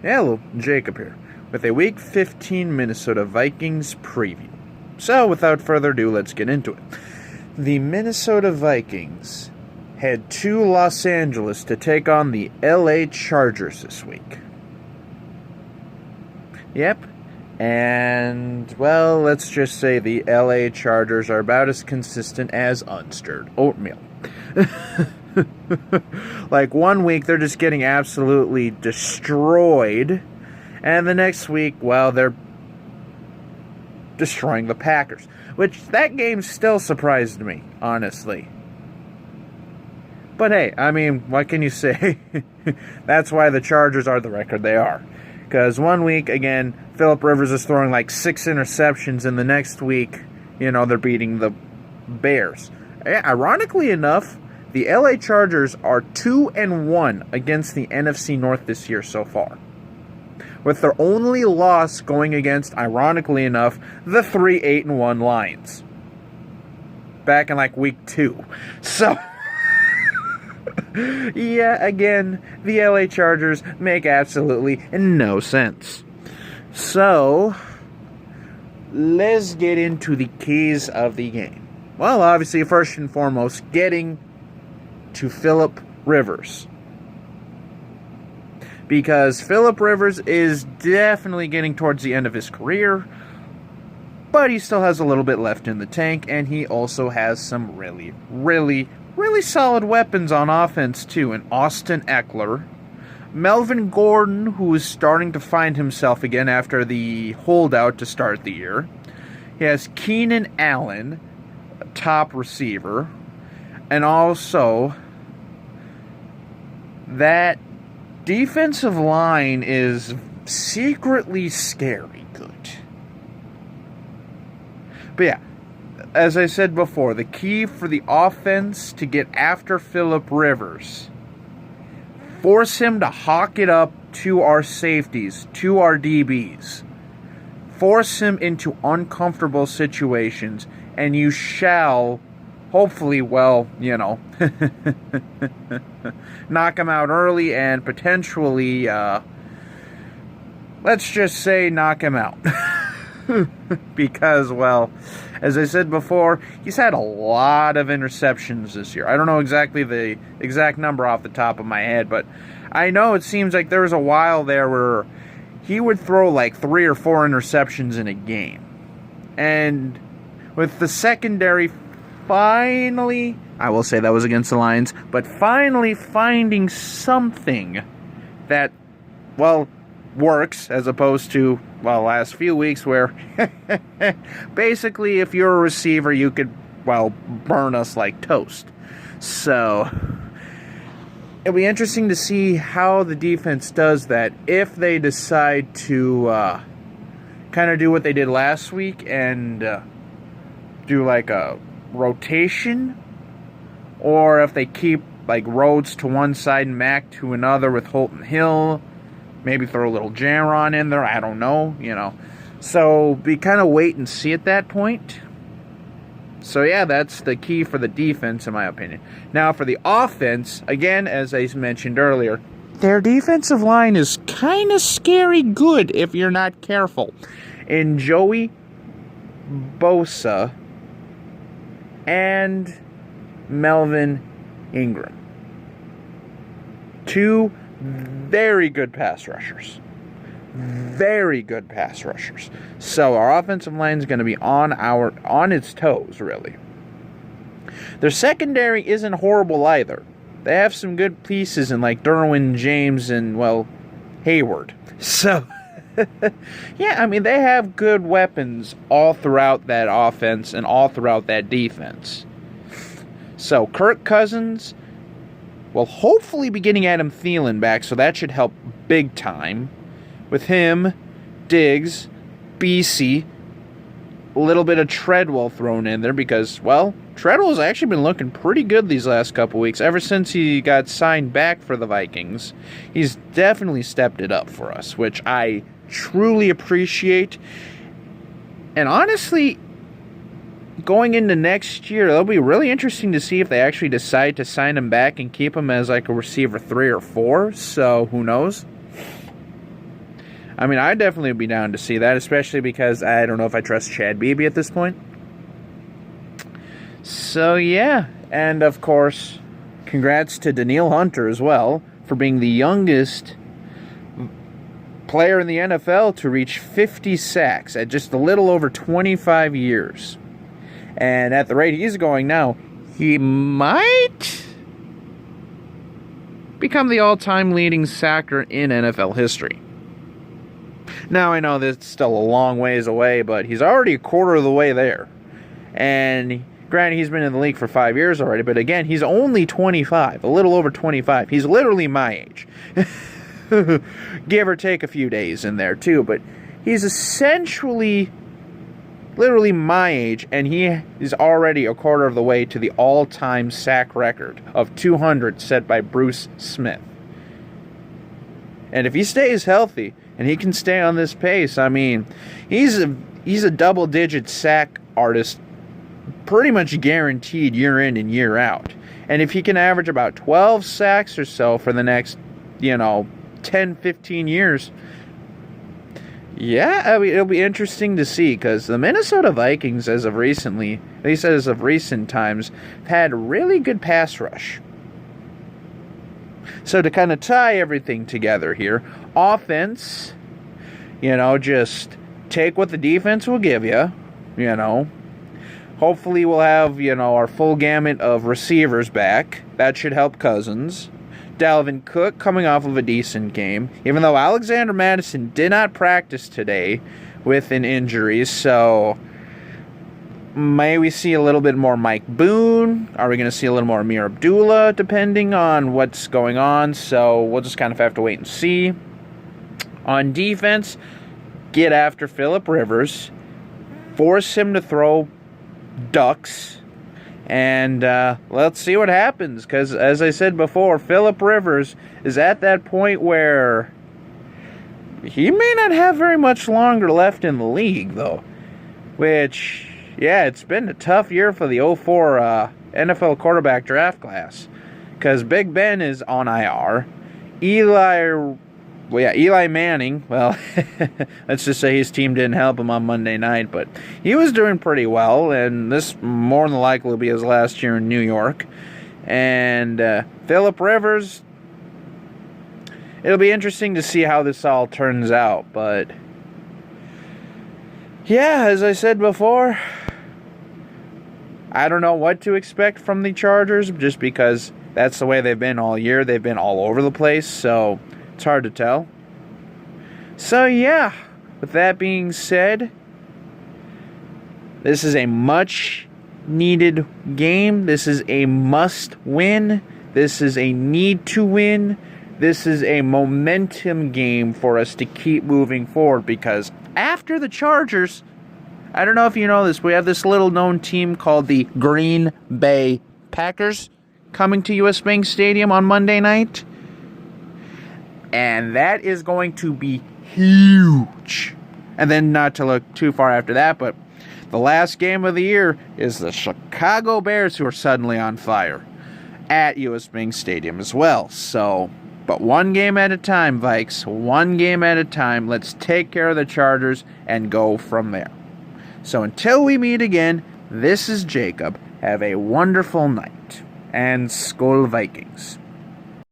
Hello, Jacob here, with a Week 15 Minnesota Vikings preview. So, without further ado, let's get into it. The Minnesota Vikings head to Los Angeles to take on the LA Chargers this week. Yep, and, well, let's just say the LA Chargers are about as consistent as unstirred oatmeal. Like, 1 week they're just getting absolutely destroyed, and the next week, well, they're destroying the Packers, which that game still surprised me, honestly. But hey, I mean, what can you say? That's why the Chargers are the record they are. Because 1 week, again, Phillip Rivers is throwing like 6 interceptions, and the next week, they're beating the Bears. Ironically enough, the LA Chargers are 2-1 against the NFC North this year so far, with their only loss going against, ironically enough, the 3-8-1 Lions back in like week 2. So, yeah, again, the LA Chargers make absolutely no sense. So, let's get into the keys of the game. Well, obviously, first and foremost, getting to Phillip Rivers, because Phillip Rivers is definitely getting towards the end of his career, but he still has a little bit left in the tank, and he also has some really solid weapons on offense too, in Austin Eckler, Melvin Gordon, who is starting to find himself again after the holdout to start the year. He has Keenan Allen, a top receiver. And also, that defensive line is secretly scary good. But yeah, as I said before, the key for the offense to get after Phillip Rivers, force him to hawk it up to our safeties, to our DBs. Force him into uncomfortable situations, and you shall hopefully, knock him out early and potentially, let's just say knock him out. Because, well, as I said before, he's had a lot of interceptions this year. I don't know exactly the exact number off the top of my head, but I know it seems like there was a while there where he would throw like 3 or 4 interceptions in a game. And with the secondary finally, I will say that was against the Lions, but finally finding something that, well, works, as opposed to, well, last few weeks where basically if you're a receiver, you could, well, burn us like toast. So, it'll be interesting to see how the defense does that if they decide to kind of do what they did last week and do like a rotation, or if they keep like Rhodes to one side and Mack to another with Holton Hill, maybe throw a little Jaron in there, I don't know, so be kind of wait and see at that point. So yeah, that's the key for the defense in my opinion. Now for the offense, again, as I mentioned earlier, their defensive line is kind of scary good if you're not careful. In Joey Bosa and Melvin Ingram. 2 very good pass rushers. Very good pass rushers. So our offensive line is going to be on its toes, really. Their secondary isn't horrible either. They have some good pieces in like Derwin James and, well, Hayward. So, yeah, I mean, they have good weapons all throughout that offense and all throughout that defense. So, Kirk Cousins will hopefully be getting Adam Thielen back, so that should help big time. With him, Diggs, BC, a little bit of Treadwell thrown in there because, well, Treadwell's actually been looking pretty good these last couple weeks. Ever since he got signed back for the Vikings, he's definitely stepped it up for us, which I truly appreciate. And honestly, going into next year, it'll be really interesting to see if they actually decide to sign him back and keep him as like a receiver 3 or 4. So, who knows? I mean, I'd definitely be down to see that, especially because I don't know if I trust Chad Beebe at this point. So, yeah. And, of course, congrats to Danielle Hunter as well for being the youngest player in the NFL to reach 50 sacks at just a little over 25 years. And at the rate he's going now, he might become the all-time leading sacker in NFL history. Now, I know that's still a long ways away, but he's already a quarter of the way there. And granted, he's been in the league for 5 years already, but again, he's only 25, a little over 25. He's literally my age. Give or take a few days in there, too. But he's essentially literally my age, and he is already a quarter of the way to the all-time sack record of 200 set by Bruce Smith. And if he stays healthy, and he can stay on this pace, I mean, he's a double-digit sack artist pretty much guaranteed year in and year out. And if he can average about 12 sacks or so for the next, 10, 15 years, yeah, I mean, it'll be interesting to see, because the Minnesota Vikings, as of recently, at least as of recent times, have had a really good pass rush. So to kind of tie everything together here, offense, just take what the defense will give you, Hopefully we'll have, our full gamut of receivers back. That should help Cousins. Dalvin Cook coming off of a decent game, even though Alexander Madison did not practice today with an injury, so may we see a little bit more Mike Boone? Are we going to see a little more Amir Abdullah, depending on what's going on? So we'll just kind of have to wait and see. On defense, get after Phillip Rivers, force him to throw ducks, and let's see what happens, because as I said before, Phillip Rivers is at that point where he may not have very much longer left in the league, though, which, yeah, it's been a tough year for the 04 NFL quarterback draft class, because Big Ben is on IR. Eli Manning, well, let's just say his team didn't help him on Monday night, but he was doing pretty well, and this more than likely will be his last year in New York. And Phillip Rivers, it'll be interesting to see how this all turns out, but yeah, as I said before, I don't know what to expect from the Chargers, just because that's the way they've been all year. They've been all over the place, so it's hard to tell. So yeah, with that being said, this is a much needed game. This is a must win. This is a need to win. This is a momentum game for us to keep moving forward, because after the Chargers, I don't know if you know this, we have this little known team called the Green Bay Packers coming to US Bank Stadium on Monday night. And that is going to be huge. And then, not to look too far after that, but the last game of the year is the Chicago Bears, who are suddenly on fire at US Bank Stadium as well. So, but one game at a time, Vikes. One game at a time. Let's take care of the Chargers and go from there. So until we meet again, this is Jacob. Have a wonderful night. And Skol Vikings.